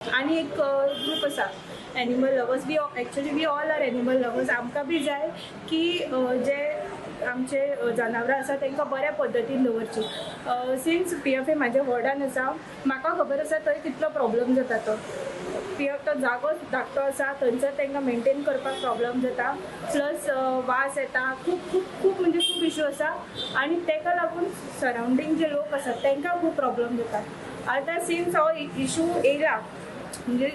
आणि एक ग्रुप आसा animal lovers. We all are animal lovers. आमकां बी जाय की जे आमचे जनावरां आसा तांकां बऱ्या पद्दतीन दवरची. सिन्स PFA म्हाज्या वॉर्डान आसा, म्हाका खबर आसा थंय कितलो प्रॉब्लम जाता तो. तो जागो धाकटो आसा, थंयसर तांकां मेंटेन करपाक प्रॉब्लम जाता, प्लस वास येता, खूब खूब खूब म्हणजे खूब इश्यू आसा. आनी ताका लागून सरावंडींग जे लोक आसात तांकां खूब प्रॉब्लम जाता. आतां सिन्स हो इश्यू येयला म्हणजे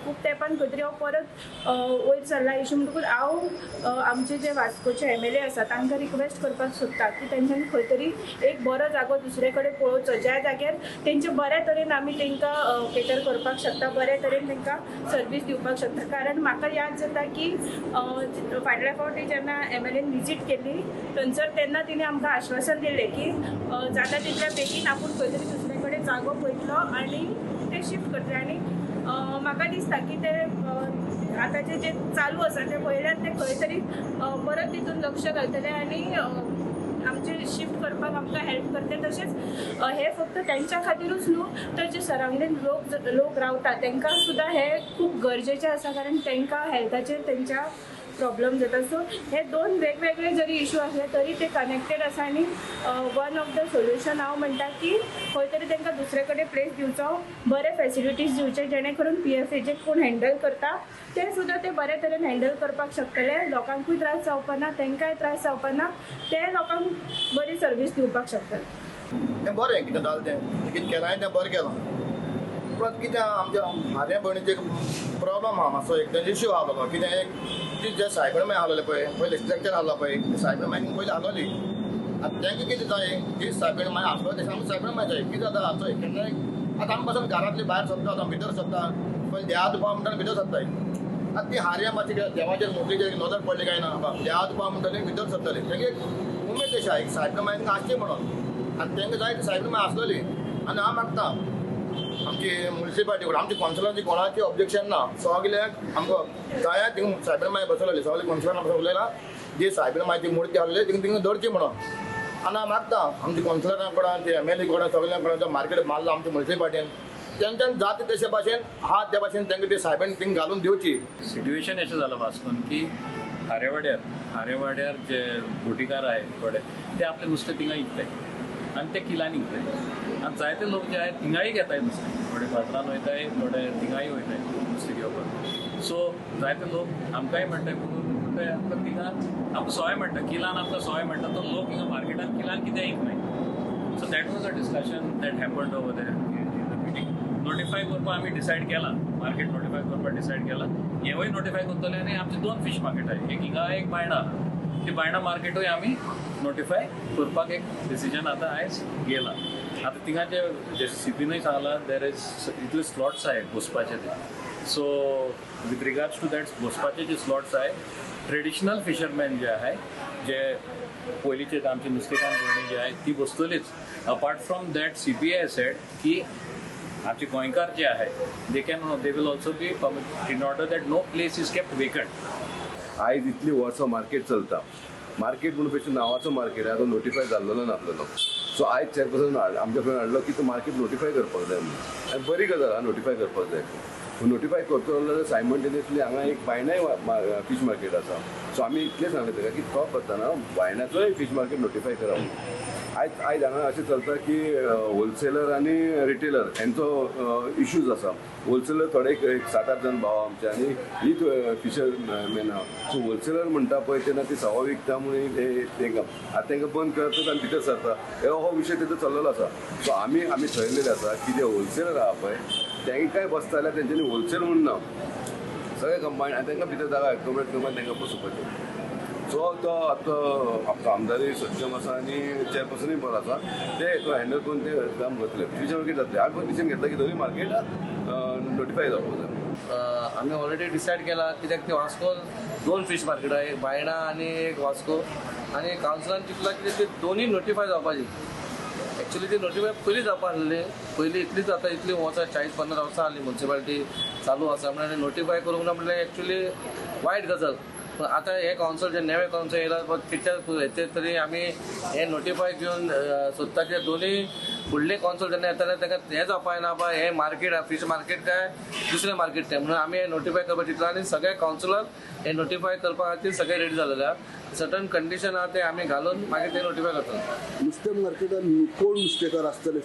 खूब तेंपान खंय तरी हांव परत वयर सरला इश्यू म्हणटकूच हांव आमचे जे वास्कोचे MLA आसा तांकां रिक्वेस्ट करपाक सोदता की तेंच्यांनी खंय तरी एक बरो जागो दुसरे कडेन पळोवचो, ज्या जाग्यार तेंचे बऱ्या तरेन आमी तांकां केटर करपाक शकता, बऱ्या तरेन तांकां सर्वीस दिवपाक शकता. कारण म्हाका याद जाता की फाटल्या फावटी जेन्ना MLA न विजीट केल्ली थंयसर तेन्ना तिणें आमकां आश्वासन दिलें की जाता तितल्या बेगीन आपूण खंय तरी दुसरे कडेन जागो पळयतलो आनी ते शिफ्ट करतले. आनी म्हाका दिसता की ते आतांचे जे चालू आसा ते पळयल्यार ते खंय तरी परत तितून लक्ष घालतले आनी आमचे शिफ्ट करपाक आमकां हेल्प करतले. तशेंच हे फक्त तेंच्या खातीरूच न्हू तर जे सरावंडींग लोक रावता तांकां सुद्दां हे खूब गरजेचें आसा, कारण तांकां हेल्थाचेर तेंच्या प्रॉब्लम जाता. सो हे दोन वेगवेगळे जरी इश्यू असले तरी ते कनेक्टेड आसा. आनी वन ऑफ द सोल्युशन हांव म्हणटा की खंय तरी तांकां दुसरे कडेन प्लेस दिवचो, बरे फेसिलिटीज दिवचे, जेणे करून PFA जे कोण हँडल करता ते सुद्दां ते बरे तरेन हँडल करपाक शकतले. लोकांकूय त्रास जावपा ना, तांकांय त्रास जावपा ना, ते लोकांक बरी सर्वीस दिवपाक शकतले. तें बरें कितें जालें तें कितें केलां तें बरें केलां. पण कितें आमच्या म्हाज्या भयणीचो एक प्रॉब्लम आहा मातसो, एक इश्यू आसलो. कितें एक जे सायबीण मागीर आहलोले पळय, पयलीं स्ट्रक्चर आहलो पळय, सायबीण मागीर पयलीं आहलोली. आतां तांकां कितें जाय ती सायबीण मागीर आसलो तशें आमकां सायबीण मागीर जाय. कितें जाता आतां केन्नाय आतां आमी पासून घरांतली भायर सरता, आतां भितर सरता, पयलीं देहा तुपा म्हणटा भितर सरताय. आतां ती हार्या मातशी देवाचेर मुर्तीचेर नजर पडली काय ना, देहा तुपा म्हणटली भितर सरतली. तांकां एक उमेद अशी आहा एक सायबीण मागीर आसची म्हणून. आनी तांकां जाय ती सायबीण मागीर आसलोली. आनी हांव मागता आमची म्युनिसिपालिटी कडेन आमची कौन्सिलरांची कोणाची ऑब्जेक्शन ना, सगल्याक आमकां जाय थिंग सायबीण मागीर बसयलोली. सगळे कौन्सिलरान आमकां उलयलां जी सायबीण मागीर ती मुर्ती आहलेली थिंगा दवरची म्हणून. आनी हांव मागता आमच्या कौन्सिलरां कडेन ते MLA कडेन सगळ्यां कडेन जो मार्केट मारला आमच्या म्युनिसिपालिटीन तेंच्यान जाता तशे भाशेन आहा त्या भाशेन तांकां ती सायबीण थिंग घालून दिवची. सिट्युएशन अशें जालां वास्कोन की हारेवाड्यार जे बोटीकार आहे थोडे ते आपले नुस्तें थिंगा विकताय आनी ते किलांनी विकताय. आनी जायते लोक जे आहेत थिंगाय घेताय नुस्तें, थोडे बाजारान वयताय, थोडे थिंगाय वयताय नुस्तें घेवपाक. सो जायते लोक आमकांय म्हणटाय म्हणून आमकां थिंगा आमकां सोय म्हणटा, किलान आमकां सोय म्हणटा, तो लोक हिंगा मार्केटान किलान कित्याक विकनाय. So that was a discussion that happened over there in the meeting. Notify करपाक आमी डिसायड केला, मार्केट नोटिफाय करपाक डिसायड केला. हेवूय नोटिफाय करतले आनी आमचे 2 फीश मार्केट आहाय, एक हिंगा एक बायणा. ती बायणा मार्केटूय आमी नोटिफाय करपाक एक डिसिजन आतां आयज गेला. आतां थिंगा जे CPनूय सांगलां देर इज इतले स्लॉट्स आहाय बसपाचे ते. So with regards to that बसपाचे जे स्लॉट्स आहाय, ट्रेडिशनल फिशरमॅन जे आहाय, जे पयलींचे आमचे नुस्तेकान भयणी जे आहाय ती बसतलीच. Apart from that CPA has said की आमचे गोंयकार जे आहे they will also be in order that no place is kept vacant. आयज इतली वर्सां मार्केट चलता, मार्केट म्हणून पेक्षा नांवाचो मार्केट आहे तो नोटिफाय जाल्लो नासलेलो. सो आयज चेअरपर्सन आमच्या कडेन हाडलो की तो मार्केट नोटिफाय करपाक जाय म्हणून. आनी बरी गजाल आहा नोटिफाय करपाक जाय. नोटिफाय करतलो जाल्यार सायमल्टेनियसली हांगा एक बायणाय फीश मार्केट आसा. सो आमी इतलें सांगलें ताका की तो करतना बायणाचोय फीश मार्केट नोटिफाय करा. आयज हांगा अशें चलता की होलसेलर आनी रिटेलर हेंचो इश्यूज आसा. होलसेलर थोडे एक 7-8 जण भाव आमचे आनी हीच फिशरमॅन आहा. सो होलसेलर म्हणटा पळय तेन्ना ती सवा विकता म्हणून तांकां आतां तांकां बंद करतात आनी भितर सरता हो विशय तेजो चल्लेलो आसा. सो आमी थरयलेलें आसा की जे होलसेलर आहा पळय तांकांय बसता जाल्यार तेंच्यांनी होलसेल म्हणून ना सगळे कंबायन आनी तांकां भितर जागा एक्टोमेट करपाक तांकां बसोवपाचें. सो तो आतां आमचो आमदारूय सक्षम आसा आनी चेअरपर्सनूय बरो आसा, ते हँडल करून ते काम करतले. फिश मार्केट जातले. हांवें परमिशन घेतला की दोनूय मार्केट नोटिफाय जावपाक जाय. आमी ऑलरेडी डिसायड केला कित्याक ते वास्कोन 2 फीश मार्केट आहा, एक बायणा आनी एक वास्को. आनी कावन्सिलान चिंतला की ते दोनूय नोटिफाय जावपाची. एक्चुली ती नोटिफाय पयलीं जावपा आसलेली, पयलीं इतलीच जाता इतली वर्सां 40-50 वर्सां जाली म्युनिसिपालिटी चालू आसा म्हणून नोटिफाय करूंक ना म्हणल्यार एक्चुली वायट गजाल. पण आतां हे कावन्सिल जे नेवे कावन्सिल येयला तेच्या हेचेर तरी आमी हे नोटिफाय घेवन सोदता की दोनूय फुडले कॉन्सोल जेन्ना येताले ताका हें जावपाना बा हें मार्केट फीश मार्केट काय दुसरें मार्केट तें म्हणून आमी हें नोटिफाय करपाक चिंतला आनी सगळे कावन्सिलर हें नोटिफाय करपा खातीर सगळे रेडी जालेले आहा सर्टन कंडिशन आहा ते आमी घालून मागीर ते नोटिफाय करतात. नुस्तें मार्केटान कोण नुस्तेकार आसतले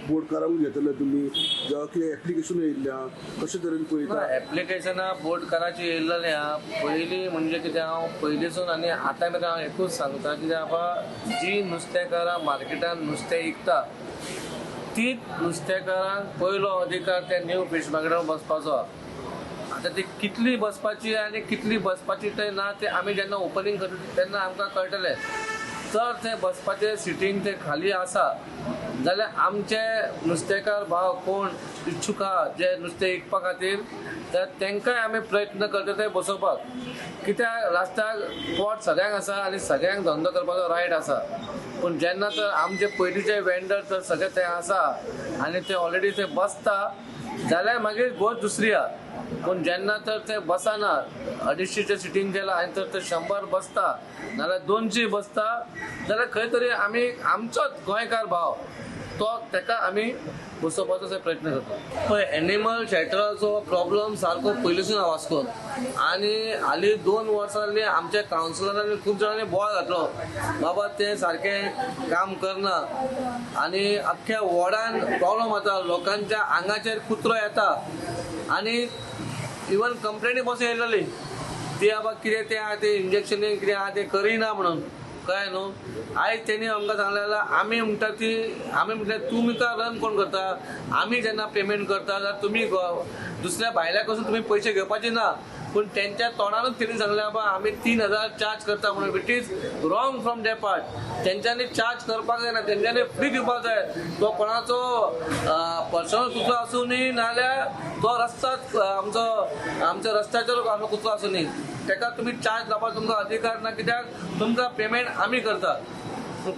बोटकारांक घेतले तुमी जावं कितें एप्लिकेशन येयल्ल्या कशे तरेन पळयता? एप्लिकेशनां बोटकाराची येयल्लेली आहा पयलीं म्हणजे कितें हांव पयलींसून आनी आतां मेरेन हांव एकूच सांगता कित्याक बाबा जी नुस्तेकारां मार्केटान नुस्तें विकता तीच नुस्तेकारांक पयलो अधिकार त्या न्यू फीश मार्केटार बसपाचो आहा. आतां ती कितली बसपाची आनी कितली बसपाची ते ना ते आमी जेन्ना ओपनिंग करता तेन्ना आमकां कळटलें. जर ते बसपाचें सिटींग ते खाली आसा जाल्यार आमचे नुस्तेकार भाव कोण इच्छुक आहा जे नुस्तें विकपा खातीर तर तांकांय आमी प्रयत्न करता ते बसोवपाक. कित्याक लास्टाक पोट सगळ्यांक आसा आनी सगळ्यांक धंदो करपाचो रायट आसा. पूण जेन्ना तर आमचे पयलींचे वेंडर तर सगळे ते आसा आनी ते ऑलरेडी ते बसता जाल्यार मागीर गोष्ट दुसरी आहा. पूण जेन्ना तर ते बसना 250चे सिटींग केला आनी तर ते 100 बसता नाल्यार 200 बसता जाल्यार खंय तरी आमी आमचोच गोंयकार भाव तो ताका आमी बसोवपाचो प्रयत्न करता. पळय एनिमल शेल्टराचो प्रॉब्लम सारको पयलींसून आहा वास्कोन आनी हालीं 2 वर्सां जालीं आमच्या कावन्सिलरांनी खूब जाणांनी बोवाळ घातलो बाबा तें सारकें काम करना आनी अख्ख्या वॉर्डान प्रॉब्लम जाता. लोकांच्या आंगाचेर कुत्रो येता आनी इवन कंप्लेनी बसून येयलेली ती बाबा कितें तें आहा तें इंजेक्शन कितें आहा तें करिना म्हणून कळ्ळें न्हू. आयज तेणी आमकां सांगलें जाल्यार आमी म्हणटा ती आमी म्हटलें तुमकां रन कोण करता आमी जेन्ना पेमेंट करता जाल्यार तुमी दुसऱ्या भायल्या कडसून तुमी पयशे घेवपाचे ना. पूण तेंच्या तोंडानूच तेणी सांगलें बाबा आमी 3000 चार्ज करता म्हणून which is wrong from their part. तेंच्यांनी चार्ज करपाक जायना तेंच्यांनी फ्री दिवपाक जाय. तो कोणाचो पर्सनल कुत्रो आसूं न्ही नाल्यार तो रस्ताच आमच्या रस्त्याचेर आमचो कुत्रो आसूं न्ही ताका तुमी चार्ज लावपाक तुमकां अधिकार ना कित्याक तुमकां पेमेंट आमी करता.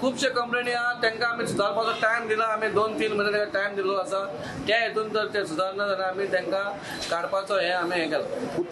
खुबशे कंप्लेनी आहा तांकां आमी सुदारपाचो टायम दिला. आमी 2-3 म्हयने ताका टायम दिल्लो आसा. त्या हेतून जर ते सुदारना जाल्यार आमी तांकां काडपाचो हें आमी हें केलां.